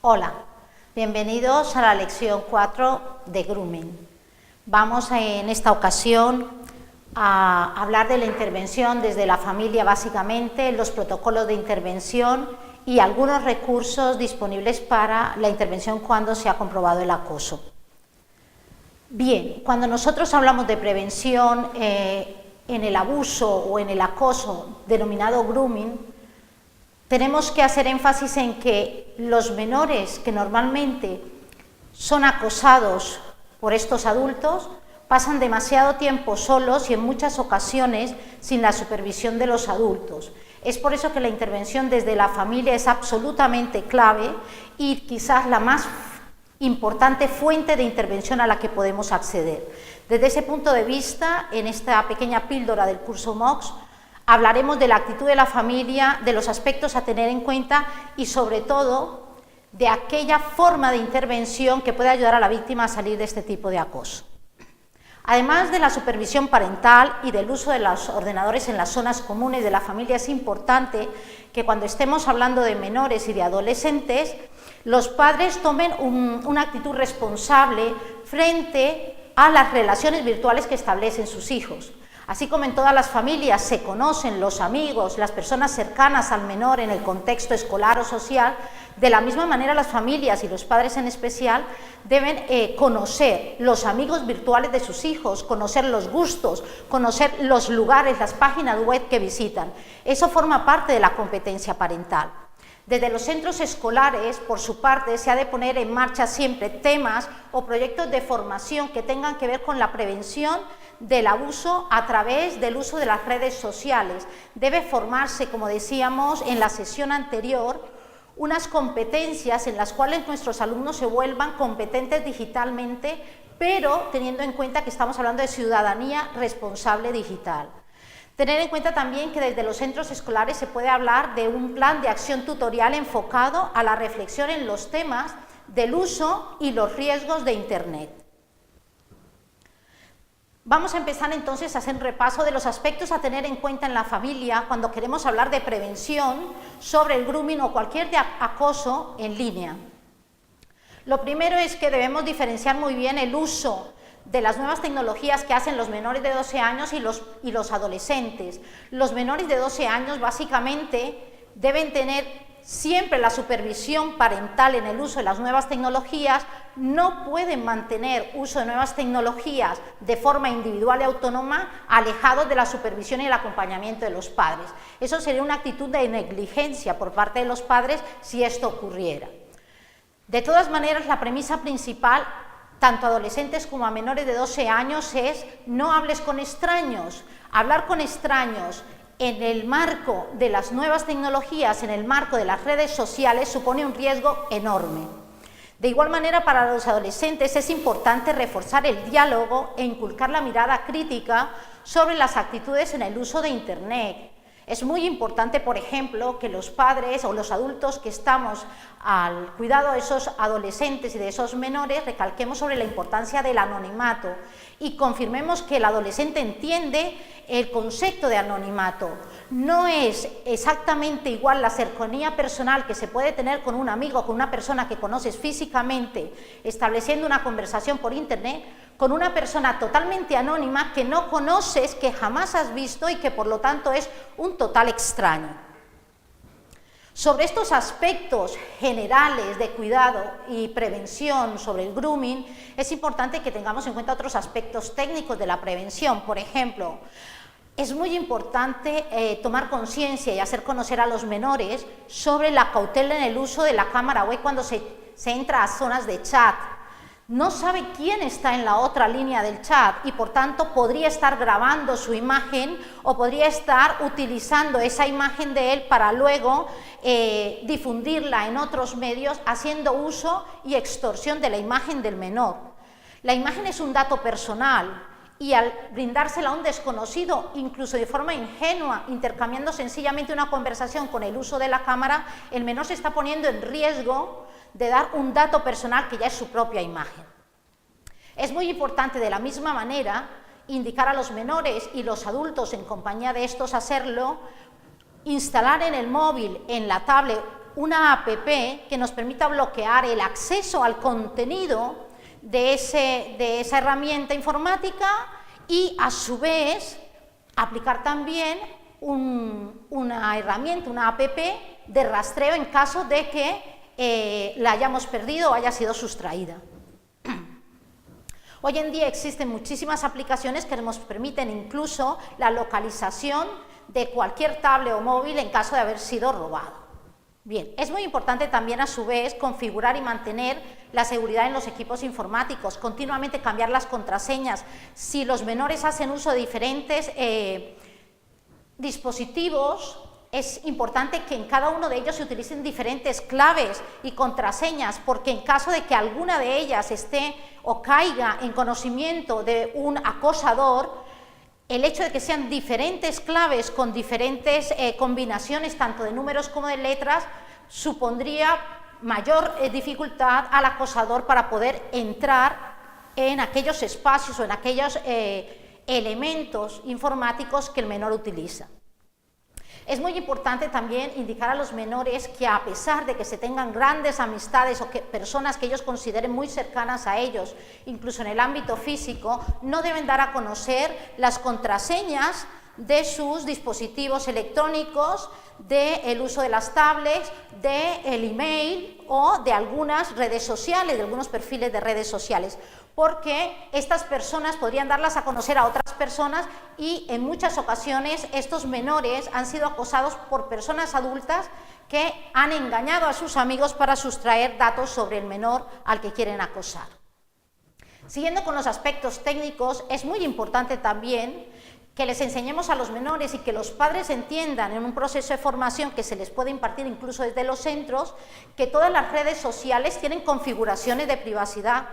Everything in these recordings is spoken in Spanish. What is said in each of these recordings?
Hola, bienvenidos a la lección 4 de Grooming. Vamos en esta ocasión a hablar de la intervención desde la familia básicamente, los protocolos de intervención y algunos recursos disponibles para la intervención cuando se ha comprobado el acoso. Bien, cuando nosotros hablamos de prevención en el abuso o en el acoso denominado grooming, tenemos que hacer énfasis en que los menores que normalmente son acosados por estos adultos pasan demasiado tiempo solos y en muchas ocasiones sin la supervisión de los adultos. Es por eso que la intervención desde la familia es absolutamente clave y quizás la más importante fuente de intervención a la que podemos acceder. Desde ese punto de vista, en esta pequeña píldora del curso MOOCs, hablaremos de la actitud de la familia, de los aspectos a tener en cuenta y sobre todo de aquella forma de intervención que puede ayudar a la víctima a salir de este tipo de acoso. Además de la supervisión parental y del uso de los ordenadores en las zonas comunes de la familia, es importante que cuando estemos hablando de menores y de adolescentes, los padres tomen una actitud responsable frente a las relaciones virtuales que establecen sus hijos. Así como en todas las familias se conocen los amigos, las personas cercanas al menor en el contexto escolar o social, de la misma manera las familias y los padres en especial deben conocer los amigos virtuales de sus hijos, conocer los gustos, conocer los lugares, las páginas web que visitan. Eso forma parte de la competencia parental. Desde los centros escolares, por su parte, se ha de poner en marcha siempre temas o proyectos de formación que tengan que ver con la prevención del abuso a través del uso de las redes sociales. Debe formarse, como decíamos en la sesión anterior, unas competencias en las cuales nuestros alumnos se vuelvan competentes digitalmente, pero teniendo en cuenta que estamos hablando de ciudadanía responsable digital. Tener en cuenta también que desde los centros escolares se puede hablar de un plan de acción tutorial enfocado a la reflexión en los temas del uso y los riesgos de Internet. Vamos a empezar entonces a hacer un repaso de los aspectos a tener en cuenta en la familia cuando queremos hablar de prevención sobre el grooming o cualquier acoso en línea. Lo primero es que debemos diferenciar muy bien el uso de las nuevas tecnologías que hacen los menores de 12 años y los adolescentes. Los menores de 12 años básicamente deben tener siempre la supervisión parental en el uso de las nuevas tecnologías, no pueden mantener uso de nuevas tecnologías de forma individual y autónoma alejados de la supervisión y el acompañamiento de los padres. Eso sería una actitud de negligencia por parte de los padres si esto ocurriera. De todas maneras, la premisa principal tanto a adolescentes como a menores de 12 años es no hables con extraños. Hablar con extraños en el marco de las nuevas tecnologías, en el marco de las redes sociales, supone un riesgo enorme. De igual manera, para los adolescentes es importante reforzar el diálogo e inculcar la mirada crítica sobre las actitudes en el uso de Internet. Es muy importante, por ejemplo, que los padres o los adultos que estamos al cuidado de esos adolescentes y de esos menores recalquemos sobre la importancia del anonimato y confirmemos que el adolescente entiende el concepto de anonimato. No es exactamente igual la cercanía personal que se puede tener con un amigo, con una persona que conoces físicamente, estableciendo una conversación por Internet, con una persona totalmente anónima que no conoces, que jamás has visto y que por lo tanto es un total extraño. Sobre estos aspectos generales de cuidado y prevención sobre el grooming, es importante que tengamos en cuenta otros aspectos técnicos de la prevención. Por ejemplo, es muy importante tomar conciencia y hacer conocer a los menores sobre la cautela en el uso de la cámara web cuando se entra a zonas de chat. No sabe quién está en la otra línea del chat y por tanto podría estar grabando su imagen o podría estar utilizando esa imagen de él para luego difundirla en otros medios haciendo uso y extorsión de la imagen del menor. La imagen es un dato personal y al brindársela a un desconocido, incluso de forma ingenua, intercambiando sencillamente una conversación con el uso de la cámara, el menor se está poniendo en riesgo de dar un dato personal que ya es su propia imagen. Es muy importante de la misma manera indicar a los menores y los adultos en compañía de estos hacerlo, instalar en el móvil, en la tablet una app que nos permita bloquear el acceso al contenido de esa herramienta informática y, a su vez, aplicar también una herramienta, una app de rastreo en caso de que la hayamos perdido o haya sido sustraída. Hoy en día existen muchísimas aplicaciones que nos permiten incluso la localización de cualquier tablet o móvil en caso de haber sido robado. Bien, es muy importante también a su vez configurar y mantener la seguridad en los equipos informáticos, continuamente cambiar las contraseñas. Si los menores hacen uso de diferentes dispositivos, es importante que en cada uno de ellos se utilicen diferentes claves y contraseñas, porque en caso de que alguna de ellas esté o caiga en conocimiento de un acosador, el hecho de que sean diferentes claves con diferentes combinaciones, tanto de números como de letras, supondría mayor dificultad al acosador para poder entrar en aquellos espacios o en aquellos elementos informáticos que el menor utiliza. Es muy importante también indicar a los menores que, a pesar de que se tengan grandes amistades o que personas que ellos consideren muy cercanas a ellos, incluso en el ámbito físico, no deben dar a conocer las contraseñas de sus dispositivos electrónicos, del uso de las tablets, del email o de algunas redes sociales, de algunos perfiles de redes sociales, porque estas personas podrían darlas a conocer a otras personas y en muchas ocasiones estos menores han sido acosados por personas adultas que han engañado a sus amigos para sustraer datos sobre el menor al que quieren acosar. Siguiendo con los aspectos técnicos, es muy importante también que les enseñemos a los menores y que los padres entiendan en un proceso de formación que se les puede impartir incluso desde los centros, que todas las redes sociales tienen configuraciones de privacidad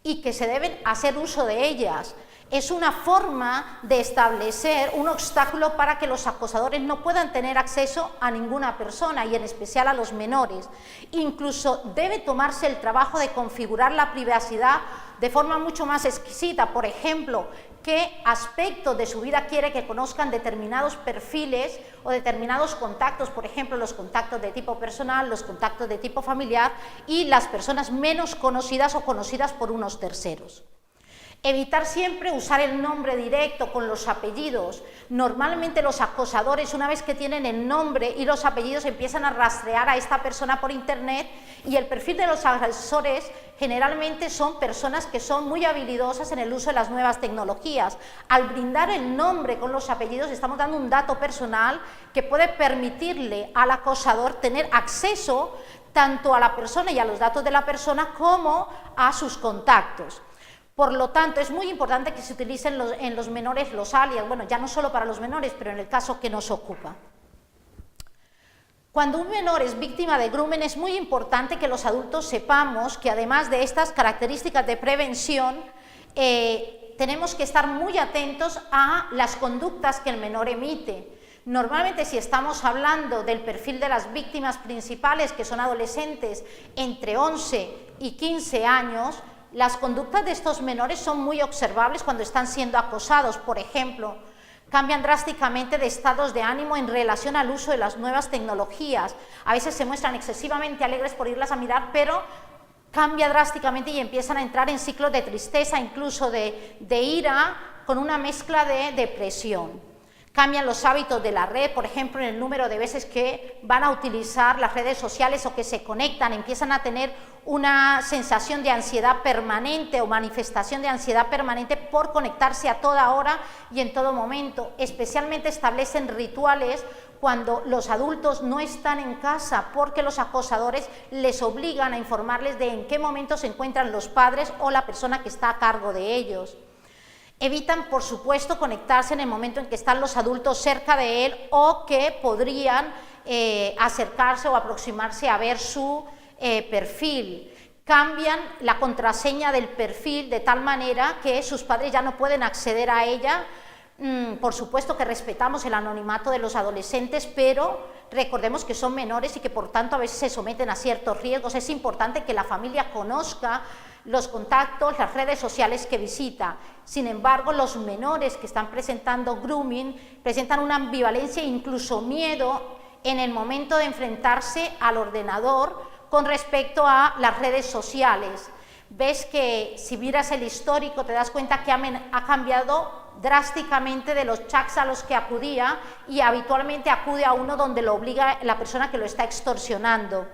y que se deben hacer uso de ellas. Es una forma de establecer un obstáculo para que los acosadores no puedan tener acceso a ninguna persona y en especial a los menores. Incluso debe tomarse el trabajo de configurar la privacidad de forma mucho más exquisita. Por ejemplo, qué aspectos de su vida quiere que conozcan determinados perfiles o determinados contactos, por ejemplo, los contactos de tipo personal, los contactos de tipo familiar y las personas menos conocidas o conocidas por unos terceros. Evitar siempre usar el nombre directo con los apellidos. Normalmente los acosadores, una vez que tienen el nombre y los apellidos, empiezan a rastrear a esta persona por internet, y el perfil de los agresores generalmente son personas que son muy habilidosas en el uso de las nuevas tecnologías. Al brindar el nombre con los apellidos estamos dando un dato personal que puede permitirle al acosador tener acceso tanto a la persona y a los datos de la persona como a sus contactos. Por lo tanto, es muy importante que se utilicen en los menores los alias, bueno, ya no solo para los menores, pero en el caso que nos ocupa. Cuando un menor es víctima de grooming, es muy importante que los adultos sepamos que, además de estas características de prevención, tenemos que estar muy atentos a las conductas que el menor emite. Normalmente, si estamos hablando del perfil de las víctimas principales, que son adolescentes entre 11 y 15 años, las conductas de estos menores son muy observables cuando están siendo acosados. Por ejemplo, cambian drásticamente de estados de ánimo en relación al uso de las nuevas tecnologías. A veces se muestran excesivamente alegres por irlas a mirar, pero cambia drásticamente y empiezan a entrar en ciclos de tristeza, incluso de ira, con una mezcla de depresión. Cambian los hábitos de la red, por ejemplo, en el número de veces que van a utilizar las redes sociales o que se conectan, empiezan a tener una sensación de ansiedad permanente o manifestación de ansiedad permanente por conectarse a toda hora y en todo momento. Especialmente establecen rituales cuando los adultos no están en casa, porque los acosadores les obligan a informarles de en qué momento se encuentran los padres o la persona que está a cargo de ellos. Evitan, por supuesto, conectarse en el momento en que están los adultos cerca de él o que podrían acercarse o aproximarse a ver su perfil. Cambian la contraseña del perfil de tal manera que sus padres ya no pueden acceder a ella. Por supuesto que respetamos el anonimato de los adolescentes, pero recordemos que son menores y que por tanto a veces se someten a ciertos riesgos. Es importante que la familia conozca los contactos, las redes sociales que visita. Sin embargo, los menores que están presentando grooming presentan una ambivalencia e incluso miedo en el momento de enfrentarse al ordenador con respecto a las redes sociales. Ves que si miras el histórico te das cuenta que ha cambiado drásticamente de los chats a los que acudía y habitualmente acude a uno donde lo obliga la persona que lo está extorsionando.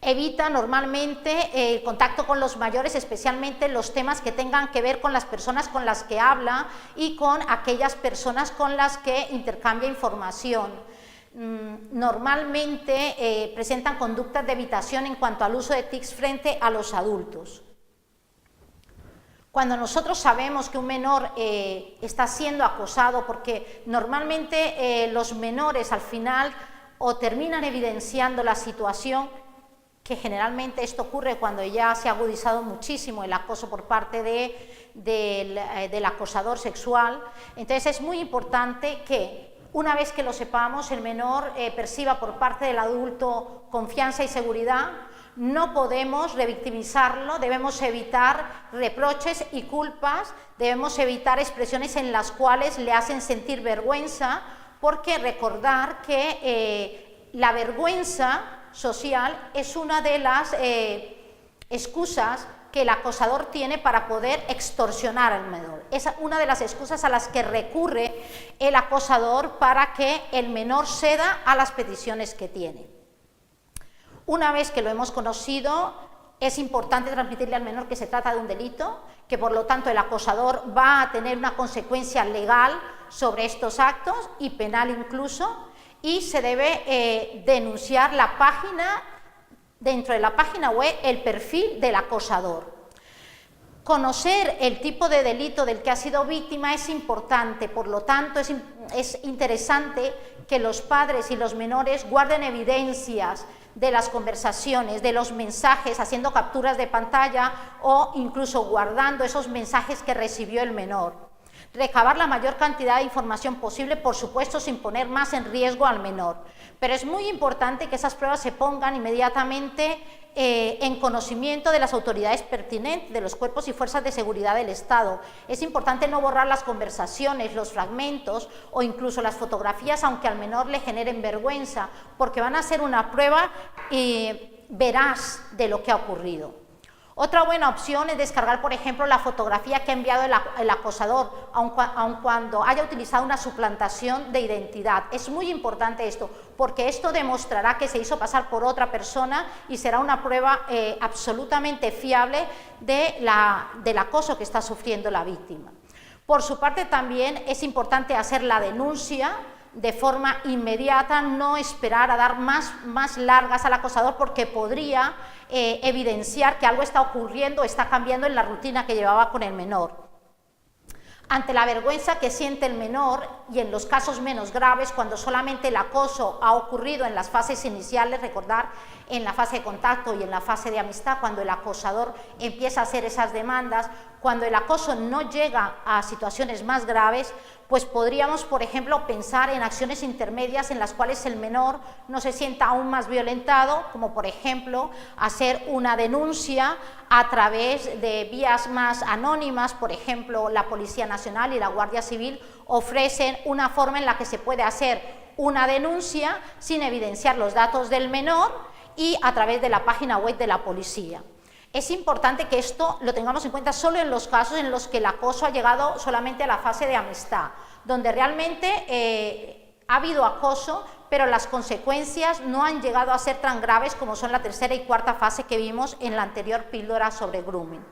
Evita normalmente el contacto con los mayores, especialmente los temas que tengan que ver con las personas con las que habla y con aquellas personas con las que intercambia información. Normalmente presentan conductas de evitación en cuanto al uso de TICs frente a los adultos. Cuando nosotros sabemos que un menor está siendo acosado, porque normalmente los menores al final o terminan evidenciando la situación, que generalmente esto ocurre cuando ya se ha agudizado muchísimo el acoso por parte del acosador sexual. Entonces es muy importante que una vez que lo sepamos, el menor perciba por parte del adulto confianza y seguridad. No podemos revictimizarlo, debemos evitar reproches y culpas, debemos evitar expresiones en las cuales le hacen sentir vergüenza, porque recordar que la vergüenza social es una de las excusas que el acosador tiene para poder extorsionar al menor. Es una de las excusas a las que recurre el acosador para que el menor ceda a las peticiones que tiene. Una vez que lo hemos conocido, es importante transmitirle al menor que se trata de un delito, que por lo tanto el acosador va a tener una consecuencia legal sobre estos actos y penal incluso, y se debe denunciar la página, dentro de la página web, el perfil del acosador. Conocer el tipo de delito del que ha sido víctima es importante, por lo tanto es interesante que los padres y los menores guarden evidencias de las conversaciones, de los mensajes, haciendo capturas de pantalla o incluso guardando esos mensajes que recibió el menor. Recabar la mayor cantidad de información posible, por supuesto sin poner más en riesgo al menor, pero es muy importante que esas pruebas se pongan inmediatamente en conocimiento de las autoridades pertinentes, de los cuerpos y fuerzas de seguridad del Estado. Es importante no borrar las conversaciones, los fragmentos o incluso las fotografías, aunque al menor le generen vergüenza, porque van a ser una prueba veraz de lo que ha ocurrido. Otra buena opción es descargar, por ejemplo, la fotografía que ha enviado el acosador, aun cuando haya utilizado una suplantación de identidad. Es muy importante esto, porque esto demostrará que se hizo pasar por otra persona y será una prueba absolutamente fiable del acoso que está sufriendo la víctima. Por su parte, también es importante hacer la denuncia de forma inmediata, no esperar a dar más largas al acosador, porque podría evidenciar que algo está ocurriendo, está cambiando en la rutina que llevaba con el menor. Ante la vergüenza que siente el menor, y en los casos menos graves, cuando solamente el acoso ha ocurrido en las fases iniciales, recordar, en la fase de contacto y en la fase de amistad, cuando el acosador empieza a hacer esas demandas, cuando el acoso no llega a situaciones más graves, pues podríamos, por ejemplo, pensar en acciones intermedias en las cuales el menor no se sienta aún más violentado, como por ejemplo hacer una denuncia a través de vías más anónimas. Por ejemplo, la Policía Nacional y la Guardia Civil ofrecen una forma en la que se puede hacer una denuncia sin evidenciar los datos del menor y a través de la página web de la policía. Es importante que esto lo tengamos en cuenta solo en los casos en los que el acoso ha llegado solamente a la fase de amistad, donde realmente ha habido acoso, pero las consecuencias no han llegado a ser tan graves como son la tercera y cuarta fase que vimos en la anterior píldora sobre grooming.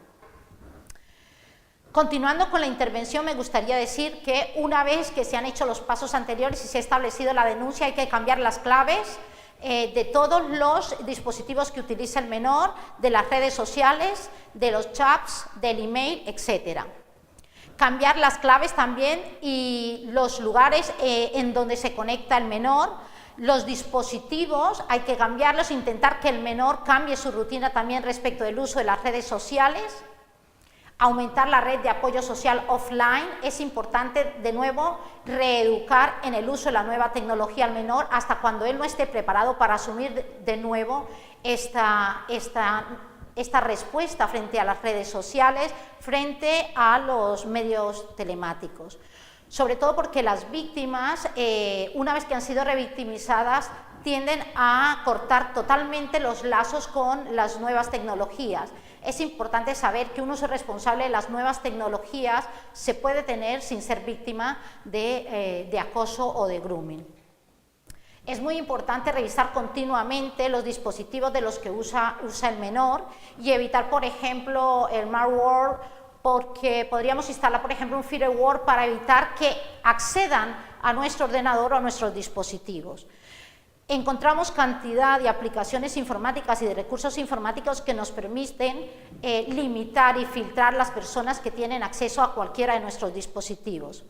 Continuando con la intervención, me gustaría decir que una vez que se han hecho los pasos anteriores y se ha establecido la denuncia, hay que cambiar las claves de todos los dispositivos que utiliza el menor, de las redes sociales, de los chats, del email, etc. Cambiar las claves también y los lugares en donde se conecta el menor. Los dispositivos hay que cambiarlos, intentar que el menor cambie su rutina también respecto del uso de las redes sociales. Aumentar la red de apoyo social offline. Es importante, de nuevo, reeducar en el uso de la nueva tecnología al menor hasta cuando él no esté preparado para asumir de nuevo esta respuesta frente a las redes sociales, frente a los medios telemáticos. sobre todo porque las víctimas, una vez que han sido revictimizadas, tienden a cortar totalmente los lazos con las nuevas tecnologías. Es importante saber que un uso responsable de las nuevas tecnologías se puede tener sin ser víctima de acoso o de grooming. Es muy importante revisar continuamente los dispositivos de los que usa el menor y evitar, por ejemplo, el malware, porque podríamos instalar, por ejemplo, un firewall para evitar que accedan a nuestro ordenador o a nuestros dispositivos. Encontramos cantidad de aplicaciones informáticas y de recursos informáticos que nos permiten limitar y filtrar las personas que tienen acceso a cualquiera de nuestros dispositivos.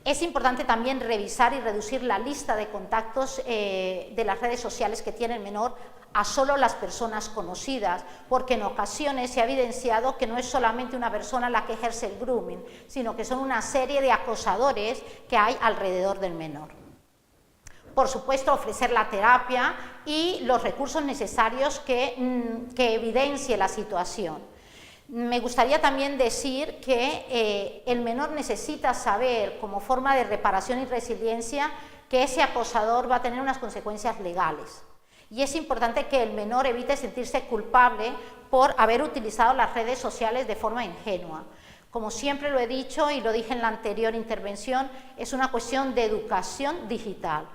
Es importante también revisar y reducir la lista de contactos de las redes sociales que tiene el menor a solo las personas conocidas, porque en ocasiones se ha evidenciado que no es solamente una persona la que ejerce el grooming, sino que son una serie de acosadores que hay alrededor del menor. Por supuesto, ofrecer la terapia y los recursos necesarios que evidencie la situación. Me gustaría también decir que el menor necesita saber, como forma de reparación y resiliencia, que ese acosador va a tener unas consecuencias legales. Y es importante que el menor evite sentirse culpable por haber utilizado las redes sociales de forma ingenua. Como siempre lo he dicho y lo dije en la anterior intervención, es una cuestión de educación digital.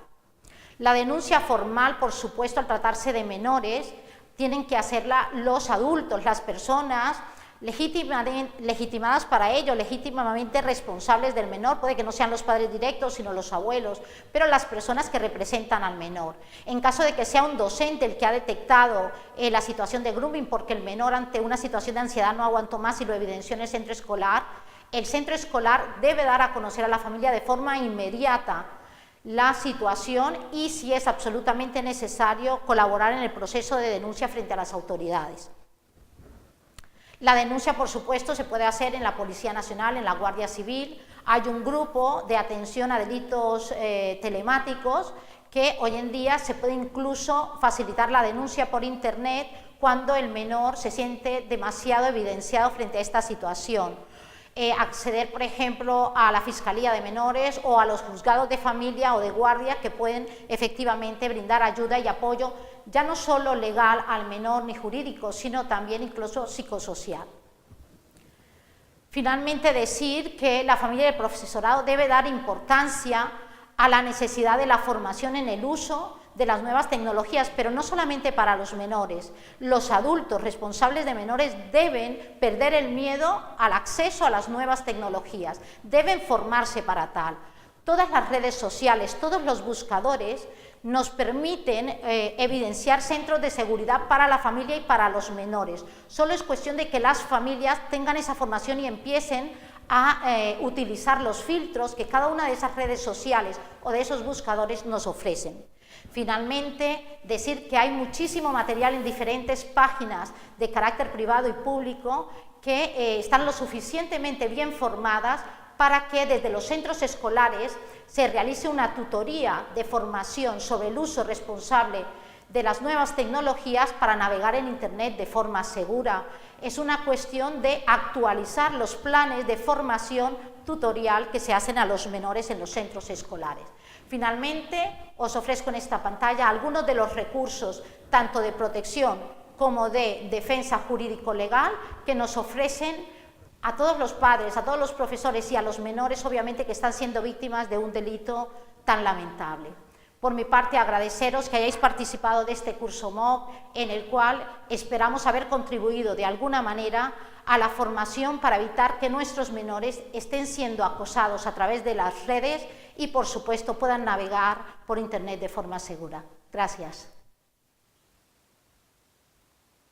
La denuncia formal, por supuesto, al tratarse de menores, tienen que hacerla los adultos, las personas legitimadas para ello, legítimamente responsables del menor. Puede que no sean los padres directos, sino los abuelos, pero las personas que representan al menor. En caso de que sea un docente el que ha detectado la situación de grooming, porque el menor ante una situación de ansiedad no aguantó más y lo evidenció en el centro escolar debe dar a conocer a la familia de forma inmediata la situación y, si es absolutamente necesario, colaborar en el proceso de denuncia frente a las autoridades. La denuncia, por supuesto, se puede hacer en la Policía Nacional, en la Guardia Civil. Hay un grupo de atención a delitos telemáticos que hoy en día se puede incluso facilitar la denuncia por Internet cuando el menor se siente demasiado evidenciado frente a esta situación. Acceder, por ejemplo, a la Fiscalía de Menores o a los juzgados de familia o de guardia, que pueden efectivamente brindar ayuda y apoyo, ya no solo legal al menor ni jurídico, sino también incluso psicosocial. Finalmente, decir que la familia y el profesorado debe dar importancia a la necesidad de la formación en el uso de las nuevas tecnologías, pero no solamente para los menores. Los adultos responsables de menores deben perder el miedo al acceso a las nuevas tecnologías, deben formarse para tal. Todas las redes sociales, todos los buscadores nos permiten evidenciar centros de seguridad para la familia y para los menores. Solo es cuestión de que las familias tengan esa formación y empiecen a utilizar los filtros que cada una de esas redes sociales o de esos buscadores nos ofrecen. Finalmente, decir que hay muchísimo material en diferentes páginas de carácter privado y público que están lo suficientemente bien formadas para que desde los centros escolares se realice una tutoría de formación sobre el uso responsable de las nuevas tecnologías para navegar en Internet de forma segura. Es una cuestión de actualizar los planes de formación tutorial que se hacen a los menores en los centros escolares. Finalmente, os ofrezco en esta pantalla algunos de los recursos, tanto de protección como de defensa jurídico-legal, que nos ofrecen a todos los padres, a todos los profesores y a los menores, obviamente, que están siendo víctimas de un delito tan lamentable. Por mi parte, agradeceros que hayáis participado de este curso MOOC, en el cual esperamos haber contribuido de alguna manera a la formación para evitar que nuestros menores estén siendo acosados a través de las redes y, por supuesto, puedan navegar por Internet de forma segura. Gracias.